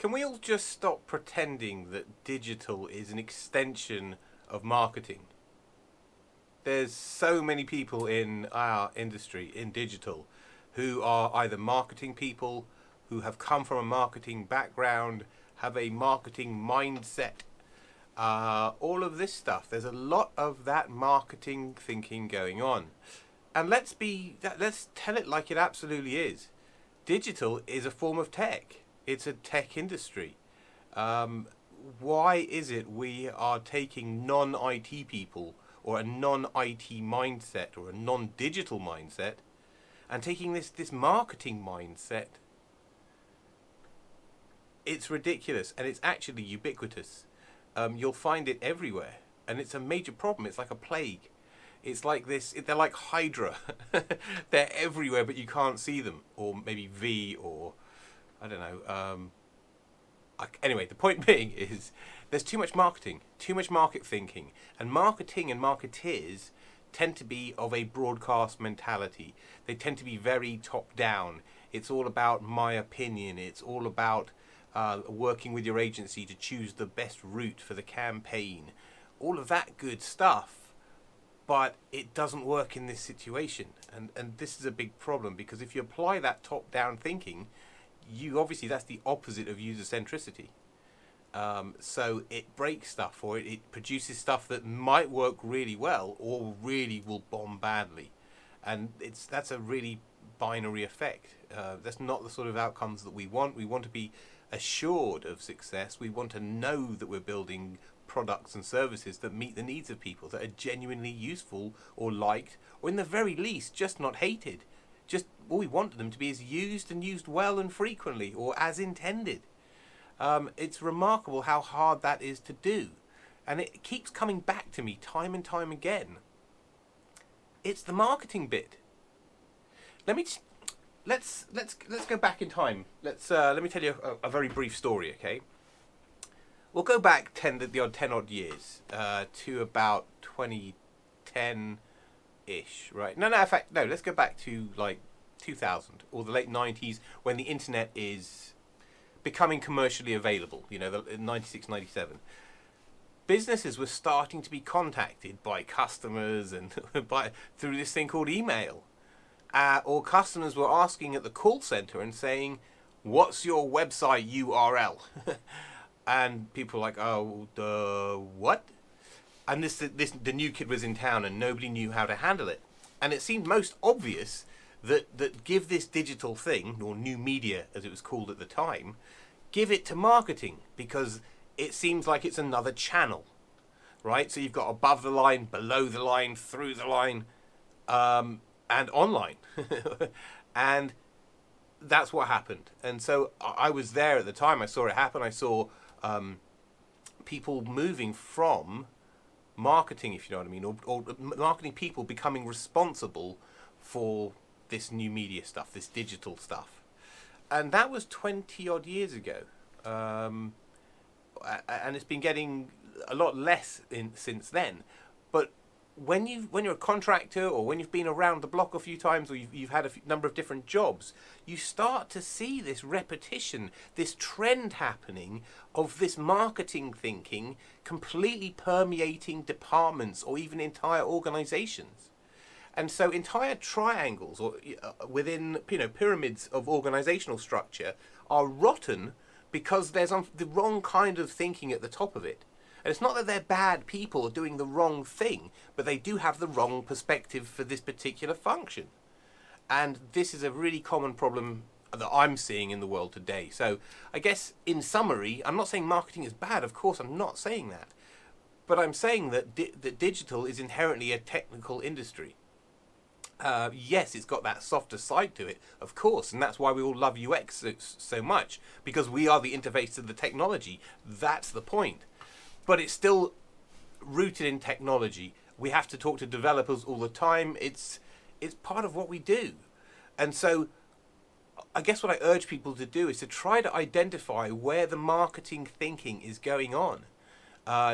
Can we all just stop pretending that digital is an extension of marketing? There's so many people in our industry, in digital, who are either marketing people, who have come from a marketing background, have a marketing mindset. All of this stuff. There's a lot of that marketing thinking going on. And let's tell it like it absolutely is. Digital is a form of tech. It's a tech industry. Why is it we are taking non-IT people or a non-IT mindset or a non-digital mindset and taking this marketing mindset? It's ridiculous, and it's actually ubiquitous. You'll find it everywhere, and it's a major problem. It's like a plague. It's like this. They're like Hydra. They're everywhere, but you can't see them. Or maybe V, or I don't know. Anyway, the point being is there's too much marketing, too much market thinking, and marketing and marketeers tend to be of a broadcast mentality. They tend to be very top down. It's all about my opinion. It's all about working with your agency to choose the best route for the campaign. All of that good stuff. But it doesn't work in this situation. And this is a big problem, because if you apply that top-down thinking, that's the opposite of user centricity. So it breaks stuff, or it produces stuff that might work really well or really will bomb badly. And that's a really binary effect. That's not the sort of outcomes that we want. We want to be assured of success. We want to know that we're building products and services that meet the needs of people, that are genuinely useful or liked, or in the very least just not hated. Just all we want them to be is used, and used well and frequently, or as intended. It's remarkable how hard that is to do, and it keeps coming back to me time and time again. It's the marketing bit. Let's go back in time. Let me tell you a very brief story, okay? We'll go back 10 odd years to about 2010-ish, right? No, in fact, no. Let's go back to like 2000 or the late 90s, when the internet is becoming commercially available. 96, 97. Businesses were starting to be contacted by customers and through this thing called email, or customers were asking at the call center and saying, "What's your website URL?" And people were like, "Oh, what?" And the new kid was in town, and nobody knew how to handle it. And it seemed most obvious that give this digital thing, or new media as it was called at the time, give it to marketing, because it seems like it's another channel, right? So you've got above the line, below the line, through the line, and online. And that's what happened. And so I was there at the time. I saw it happen. I saw people moving from marketing, if you know what I mean, or marketing people becoming responsible for this new media stuff, this digital stuff. And that was 20 odd years ago. And it's been getting a lot less since then. But when you're a contractor, or when you've been around the block a few times, or you've had a number of different jobs, you start to see this repetition, this trend happening of this marketing thinking completely permeating departments or even entire organizations. And so entire triangles, or within pyramids of organizational structure, are rotten because there's the wrong kind of thinking at the top of it. And it's not that they're bad people doing the wrong thing, but they do have the wrong perspective for this particular function. And this is a really common problem that I'm seeing in the world today. So I guess in summary, I'm not saying marketing is bad. Of course, I'm not saying that. But I'm saying that that digital is inherently a technical industry. Yes, it's got that softer side to it, of course, and that's why we all love UX so much, because we are the interface to the technology. That's the point. But it's still rooted in technology. We have to talk to developers all the time. It's part of what we do. And so I guess what I urge people to do is to try to identify where the marketing thinking is going on.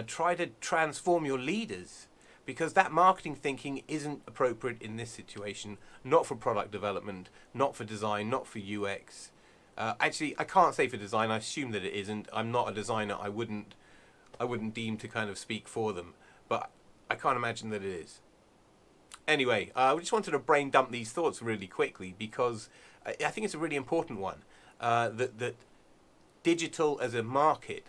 Try to transform your leaders, because that marketing thinking isn't appropriate in this situation, not for product development, not for design, not for UX. Actually, I can't say for design. I assume that it isn't. I'm not a designer. I wouldn't deem to kind of speak for them, but I can't imagine that it is. Anyway, we just wanted to brain dump these thoughts really quickly because I think it's a really important one. That digital as a market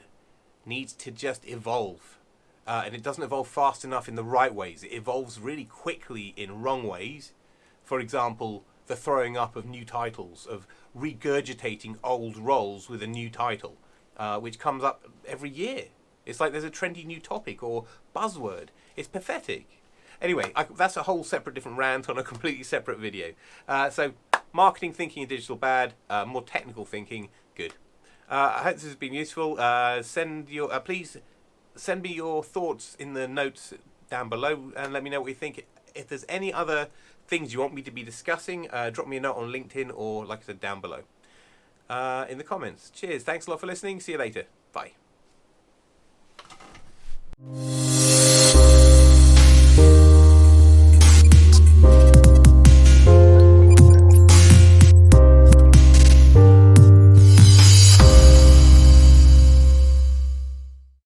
needs to just evolve. And it doesn't evolve fast enough in the right ways. It evolves really quickly in wrong ways. For example, the throwing up of new titles, of regurgitating old roles with a new title, which comes up every year. It's like there's a trendy new topic or buzzword. It's pathetic. Anyway, that's a whole separate different rant on a completely separate video. So, marketing thinking and digital bad, more technical thinking good. I hope this has been useful. Please send me your thoughts in the notes down below and let me know what you think. If there's any other things you want me to be discussing, drop me a note on LinkedIn or, like I said, down below in the comments. Cheers. Thanks a lot for listening. See you later. Bye.